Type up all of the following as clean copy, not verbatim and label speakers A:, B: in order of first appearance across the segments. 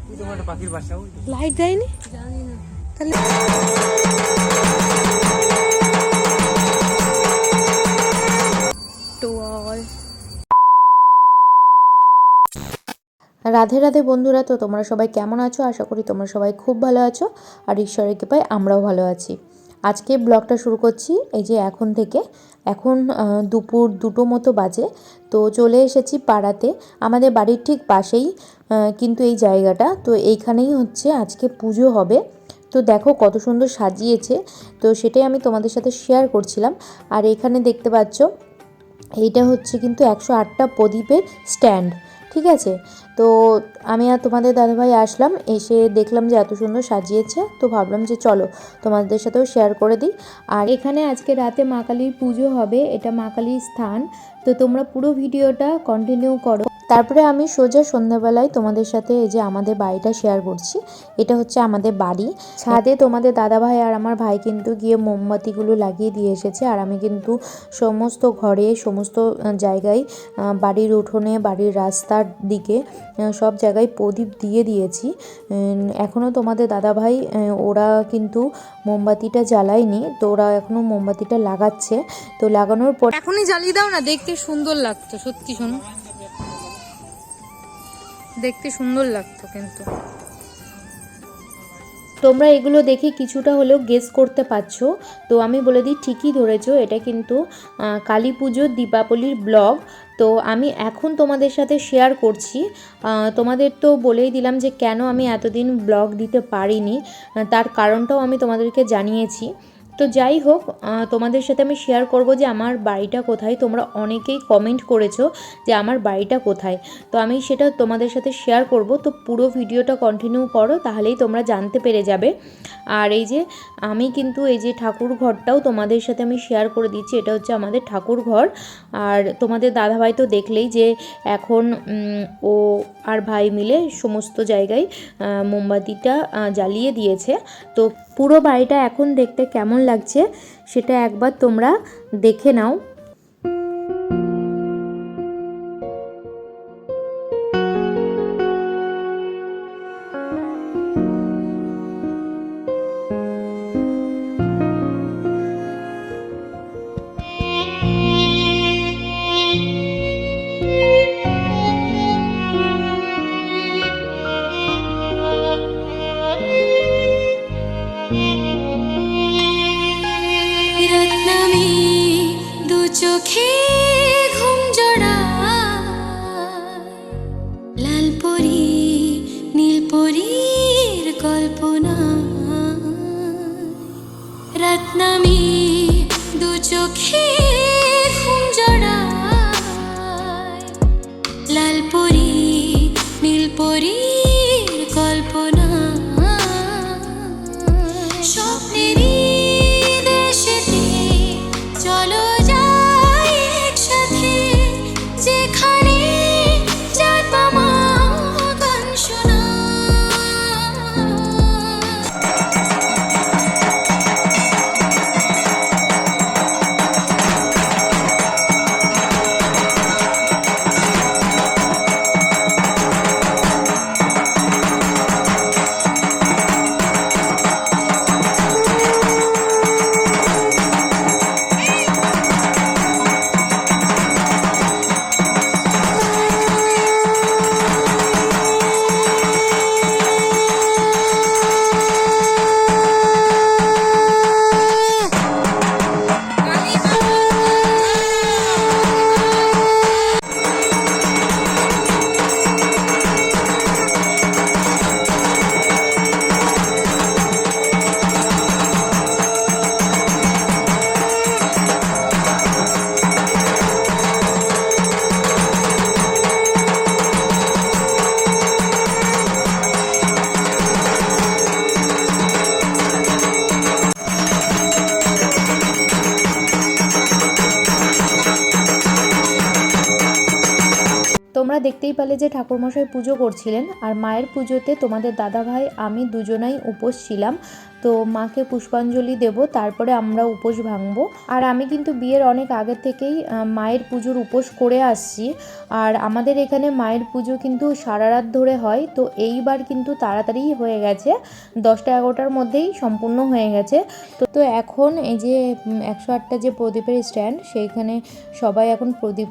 A: Light দেয়নি তাহলে রাধে রাধে বন্ধুরা। তো তোমরা সবাই কেমন আছো? আশা করি তোমরা সবাই খুব ভালো আছো, আর ঈশ্বরের কৃপায় আমরাও ভালো আছি। আজকে ব্লগটা শুরু করছি এই যে এখন থেকে। এখন দুপুর 2টো মতো বাজে। তো চলে এসেছি পাড়াতে, আমাদের বাড়ির ঠিক পাশেই কিন্তু এই জায়গাটা। তো এইখানেই হচ্ছে আজকে পুজো হবে। তো দেখো কত সুন্দর সাজিয়েছে, তো সেটাই আমি তোমাদের সাথে শেয়ার করছিলাম। আর এখানে দেখতে পাচ্ছ এইটা হচ্ছে কিন্তু 108টা প্রদীপের স্ট্যান্ড, ঠিক আছে। তো আমি আর তোমাদের দাদাভাই আসলাম, এসে দেখলাম যে এত সুন্দর সাজিয়েছে, তো ভাবলাম যে চলো তোমাদের সাথেও শেয়ার করে দিই। আর এখানে আজকে রাতে মা কালীর পুজো হবে, এটা মা কালীর স্থান। তো তোমরা পুরো ভিডিওটা কন্টিনিউ করো। তারপরে আমি সোজা সন্ধ্যাবেলায় তোমাদের সাথে এই যে আমাদের বাড়িটা শেয়ার করছি। এটা হচ্ছে আমাদের বাড়ি। ছাদে তোমাদের দাদাভাই আর আমার ভাই কিন্তু গিয়ে মোমবাতিগুলো লাগিয়ে দিয়ে এসেছে, আর আমি কিন্তু সমস্ত ঘরে, সমস্ত জায়গায়, বাড়ির উঠোনে, বাড়ির রাস্তার দিকে সব জায়গায় প্রদীপ দিয়ে দিয়েছি। এখনও তোমাদের দাদাভাই ওরা কিন্তু মোমবাতিটা জ্বালায়নি, তো ওরা এখনও মোমবাতিটা লাগাচ্ছে। তো লাগানোর পর
B: এখনই জ্বালিয়ে দাও না, দেখতে সুন্দর লাগতো। সত্যি শোনো, দেখতে সুন্দর লাগতো। কিন্তু
A: তোমরা এগুলো দেখে কিছুটা হলেও গেস করতে পারছো। তো আমি বলে দিই, ঠিকই ধরেছো, এটা কিন্তু কালী পুজোর দীপাবলির ব্লগ। তো আমি এখন তোমাদের সাথে শেয়ার করছি। তোমাদের তো বলেই দিলাম যে কেন আমি এতদিন ব্লগ দিতে পারিনি, তার কারণটাও আমি তোমাদেরকে জানিয়েছি। তো যাই হোক, তোমাদের সাথে আমি শেয়ার করব যে আমার বাড়িটা কোথায়। তোমরা অনেকেই কমেন্ট করেছো যে আমার বাড়িটা কোথায়, তো আমি সেটা তোমাদের সাথে শেয়ার করব। তো পুরো ভিডিওটা কন্টিনিউ করো, তাহলেই তোমরা জানতে পেরে যাবে। আর এই যে আমি কিন্তু এই যে ঠাকুর ঘরটাও তোমাদের সাথে আমি শেয়ার করে দিচ্ছি, এটা হচ্ছে আমাদের ঠাকুর ঘর। আর তোমাদের দাদাভাই তো দেখলেই যে এখন ও আর ভাই মিলে সমস্ত জায়গায় মোমবাতিটা জ্বালিয়ে দিয়েছে। তো পুরো বাড়িটা এখন দেখতে কেমন লাগছে সেটা একবার তোমরা দেখে নাও।
C: চোখে ঘুম জড়া লাল পরি নীল পরীর কল্পনা, রাত নামি দু চোখে ঘুম জড়া লাল পরি নীল পরীর কল্পনা, স্বপ্নেরই দেশেতে চলো তোমরা দেখতেই পেলে যে ঠাকুরমশাই পুজো করছিলেন, আর মায়ের পুজোতে তোমাদের দাদাভাই আমি দুজনাই উপোস ছিলাম।
A: তো মাকে পুষ্পাঞ্জলি দেব, তারপরে আমরা উপোস ভাঙবো। আর আমি কিন্তু বিয়ের অনেক আগে থেকেই মায়ের পুজোর উপোস করে আসছি। আর আমাদের এখানে মায়ের পুজো কিন্তু সারা রাত ধরে হয়, তো এইবার কিন্তু তাড়াতাড়ি হয়ে গেছে, 10টা-11টার মধ্যেই সম্পূর্ণ হয়ে গেছে। তো এখন এই যে 108টা যে প্রদীপের স্ট্যান্ড, সেইখানে সবাই এখন প্রদীপ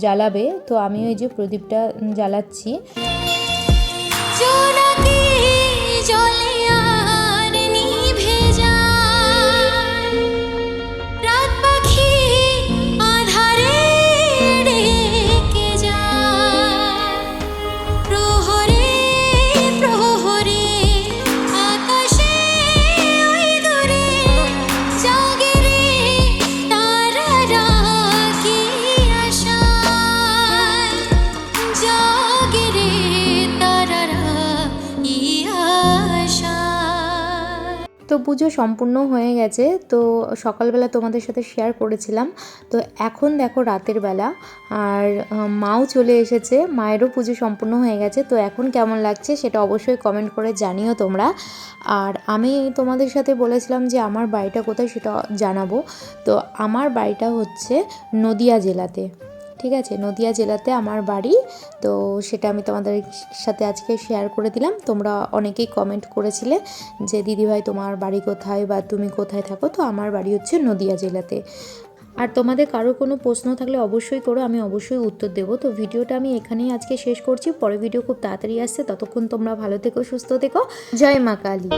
A: জ্বালাবে। তো আমিও এই যে প্রদীপটা জ্বালাচ্ছি।
C: জোনাকি জলে আর নিভে যায়, রাত পাখি আঁধারে ডেকে যায়, প্রহরে প্রহরে আকাশে ওই দূরে জাগে রে তারারা কি আশায়, জাগে রে তারারা কি আশায়।
A: তো পুজো সম্পূর্ণ হয়ে গেছে। তো সকালবেলা তোমাদের সাথে শেয়ার করেছিলাম। তো এখন দেখো রাতের বেলা, আর মাও চলে এসেছে, মায়েরও পুজো সম্পূর্ণ হয়ে গেছে। তো এখন কেমন লাগছে সেটা অবশ্যই কমেন্ট করে জানিও তোমরা। আর আমি তোমাদের সাথে বলেছিলাম যে আমার বাড়িটা কোথায় সেটা জানাবো। তো আমার বাড়িটা হচ্ছে নদিয়া জেলাতে, ঠিক আছে, নদিয়া জেলাতে আমার বাড়ি। তো সেটা আমি তোমাদের সাথে আজকে শেয়ার করে দিলাম। তোমরা অনেকেই কমেন্ট করেছিলে যে দিদিভাই তোমার বাড়ি কোথায় বা তুমি কোথায় থাকো। তো আমার বাড়ি হচ্ছে নদিয়া জেলাতে। আর তোমাদের কারো কোনো প্রশ্ন থাকলে অবশ্যই করো, আমি অবশ্যই উত্তর দেবো। তো ভিডিওটা আমি এখানেই আজকে শেষ করছি, পরে ভিডিও খুব তাড়াতাড়ি আসছে। ততক্ষণ তোমরা ভালো থেকো, সুস্থ থেকো। জয় মা কালী।